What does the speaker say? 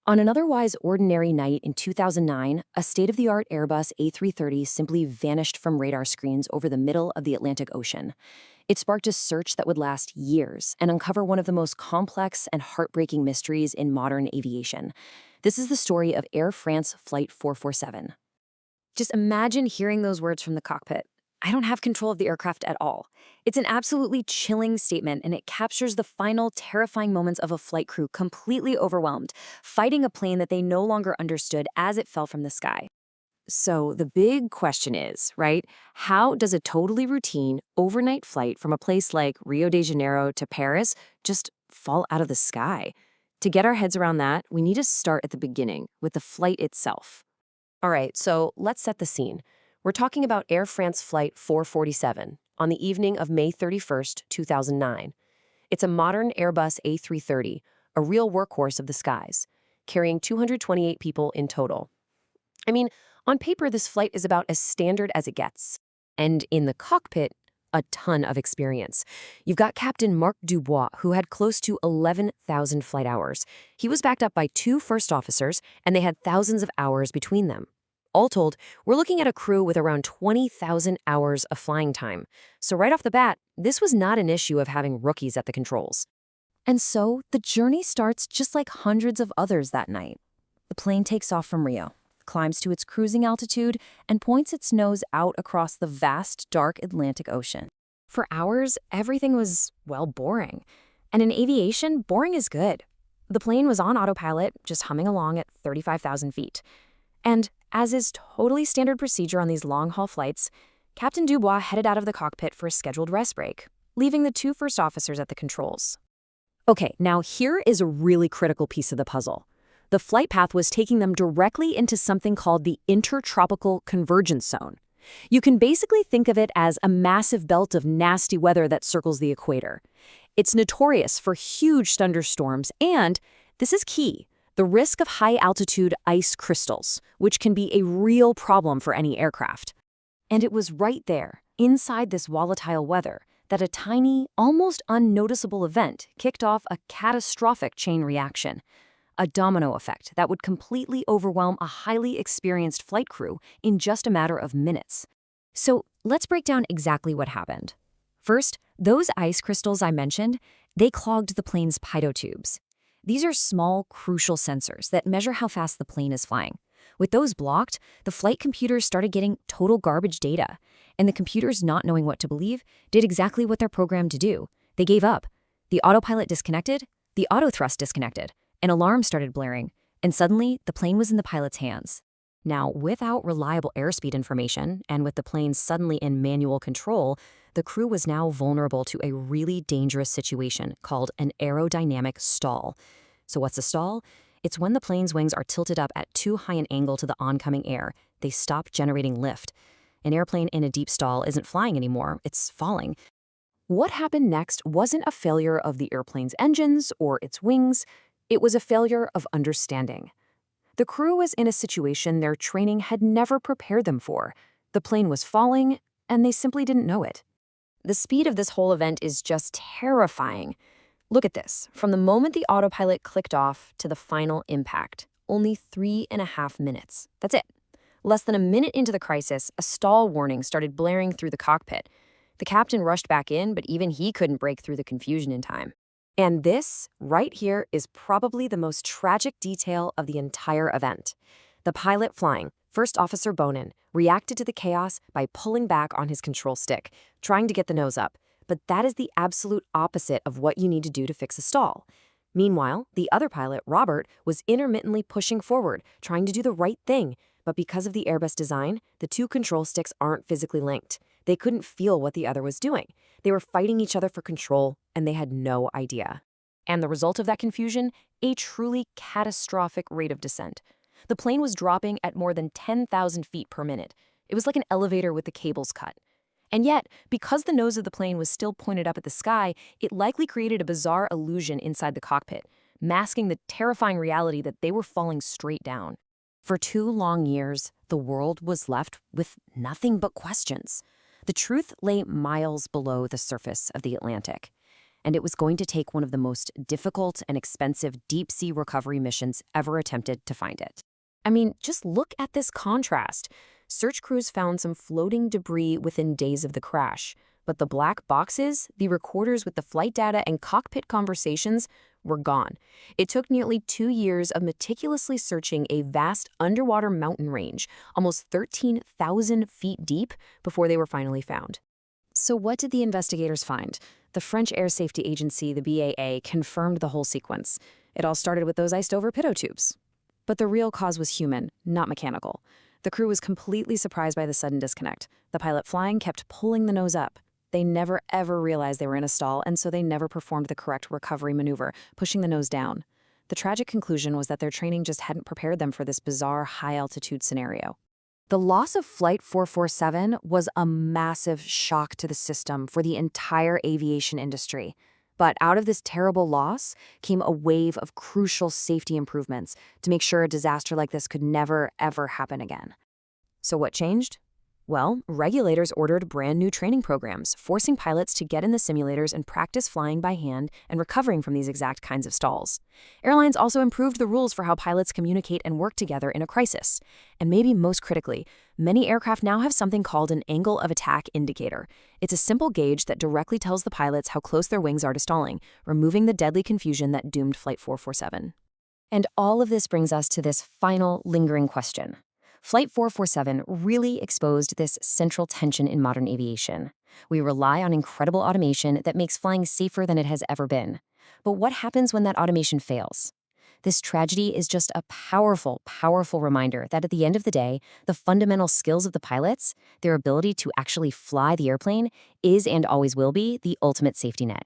On an otherwise ordinary night in 2009, a state-of-the-art Airbus A330 simply vanished from radar screens over the middle of the Atlantic Ocean. It sparked a search that would last years and uncover one of the most complex and heartbreaking mysteries in modern aviation. This is the story of Air France Flight 447. Just imagine hearing those words from the cockpit. I don't have control of the aircraft at all. It's an absolutely chilling statement, and it captures the final terrifying moments of a flight crew completely overwhelmed, fighting a plane that they no longer understood as it fell from the sky. So the big question is, right, how does a totally routine overnight flight from a place like Rio de Janeiro to Paris just fall out of the sky? To get our heads around that, we need to start at the beginning, with the flight itself. All right, so let's set the scene. We're talking about Air France Flight 447 on the evening of May 31st, 2009. It's a modern Airbus A330, a real workhorse of the skies, carrying 228 people in total. I mean, on paper, this flight is about as standard as it gets. And in the cockpit, a ton of experience. You've got Captain Marc Dubois, who had close to 11,000 flight hours. He was backed up by two first officers, and they had thousands of hours between them. All told, we're looking at a crew with around 20,000 hours of flying time. So right off the bat, this was not an issue of having rookies at the controls. And so the journey starts just like hundreds of others that night. The plane takes off from Rio, climbs to its cruising altitude, and points its nose out across the vast, dark Atlantic Ocean. For hours, everything was, well, boring. And in aviation, boring is good. The plane was on autopilot, just humming along at 35,000 feet. And as is totally standard procedure on these long-haul flights, Captain Dubois headed out of the cockpit for a scheduled rest break, leaving the two first officers at the controls. Okay, now here is a really critical piece of the puzzle. The flight path was taking them directly into something called the Intertropical Convergence Zone. You can basically think of it as a massive belt of nasty weather that circles the equator. It's notorious for huge thunderstorms and, this is key, the risk of high-altitude ice crystals, which can be a real problem for any aircraft. And it was right there, inside this volatile weather, that a tiny, almost unnoticeable event kicked off a catastrophic chain reaction, a domino effect that would completely overwhelm a highly experienced flight crew in just a matter of minutes. So let's break down exactly what happened. First, those ice crystals I mentioned, they clogged the plane's pitot tubes. These are small, crucial sensors that measure how fast the plane is flying. With those blocked, the flight computers started getting total garbage data, and the computers, not knowing what to believe, did exactly what they're programmed to do. They gave up. The autopilot disconnected, the autothrust disconnected, an alarm started blaring, and suddenly the plane was in the pilot's hands. Now, without reliable airspeed information, and with the plane suddenly in manual control, the crew was now vulnerable to a really dangerous situation called an aerodynamic stall. So what's a stall? It's when the plane's wings are tilted up at too high an angle to the oncoming air. They stop generating lift. An airplane in a deep stall isn't flying anymore, it's falling. What happened next wasn't a failure of the airplane's engines or its wings. It was a failure of understanding. The crew was in a situation their training had never prepared them for. The plane was falling, and they simply didn't know it. The speed of this whole event is just terrifying. Look at this. From the moment the autopilot clicked off to the final impact, only 3.5 minutes. That's it. Less than a minute into the crisis, a stall warning started blaring through the cockpit. The captain rushed back in, but even he couldn't break through the confusion in time. And this, right here, is probably the most tragic detail of the entire event. The pilot flying, First Officer Bonin, reacted to the chaos by pulling back on his control stick, trying to get the nose up. But that is the absolute opposite of what you need to do to fix a stall. Meanwhile, the other pilot, Robert, was intermittently pushing forward, trying to do the right thing. But because of the Airbus design, the two control sticks aren't physically linked. They couldn't feel what the other was doing. They were fighting each other for control, and they had no idea. And the result of that confusion? A truly catastrophic rate of descent. The plane was dropping at more than 10,000 feet per minute. It was like an elevator with the cables cut. And yet, because the nose of the plane was still pointed up at the sky, it likely created a bizarre illusion inside the cockpit, masking the terrifying reality that they were falling straight down. For 2 long years, the world was left with nothing but questions. The truth lay miles below the surface of the Atlantic. and it was going to take one of the most difficult and expensive deep-sea recovery missions ever attempted to find it. I mean, just look at this contrast. Search crews found some floating debris within days of the crash, but the black boxes, the recorders with the flight data and cockpit conversations, were gone. It took nearly 2 years of meticulously searching a vast underwater mountain range, almost 13,000 feet deep, before they were finally found. So what did the investigators find? The French Air Safety Agency, the BAA, confirmed the whole sequence. It all started with those iced-over pitot tubes. But the real cause was human, not mechanical. The crew was completely surprised by the sudden disconnect. The pilot flying kept pulling the nose up. They never ever realized they were in a stall, and so they never performed the correct recovery maneuver, pushing the nose down. The tragic conclusion was that their training just hadn't prepared them for this bizarre high-altitude scenario. The loss of Flight 447 was a massive shock to the system for the entire aviation industry. But out of this terrible loss came a wave of crucial safety improvements to make sure a disaster like this could never, ever happen again. So what changed? Well, regulators ordered brand new training programs, forcing pilots to get in the simulators and practice flying by hand and recovering from these exact kinds of stalls. Airlines also improved the rules for how pilots communicate and work together in a crisis. And maybe most critically, many aircraft now have something called an angle of attack indicator. It's a simple gauge that directly tells the pilots how close their wings are to stalling, removing the deadly confusion that doomed Flight 447. And all of this brings us to this final lingering question. Flight 447 really exposed this central tension in modern aviation. We rely on incredible automation that makes flying safer than it has ever been. But what happens when that automation fails? This tragedy is just a powerful, powerful reminder that at the end of the day, the fundamental skills of the pilots, their ability to actually fly the airplane, is and always will be the ultimate safety net.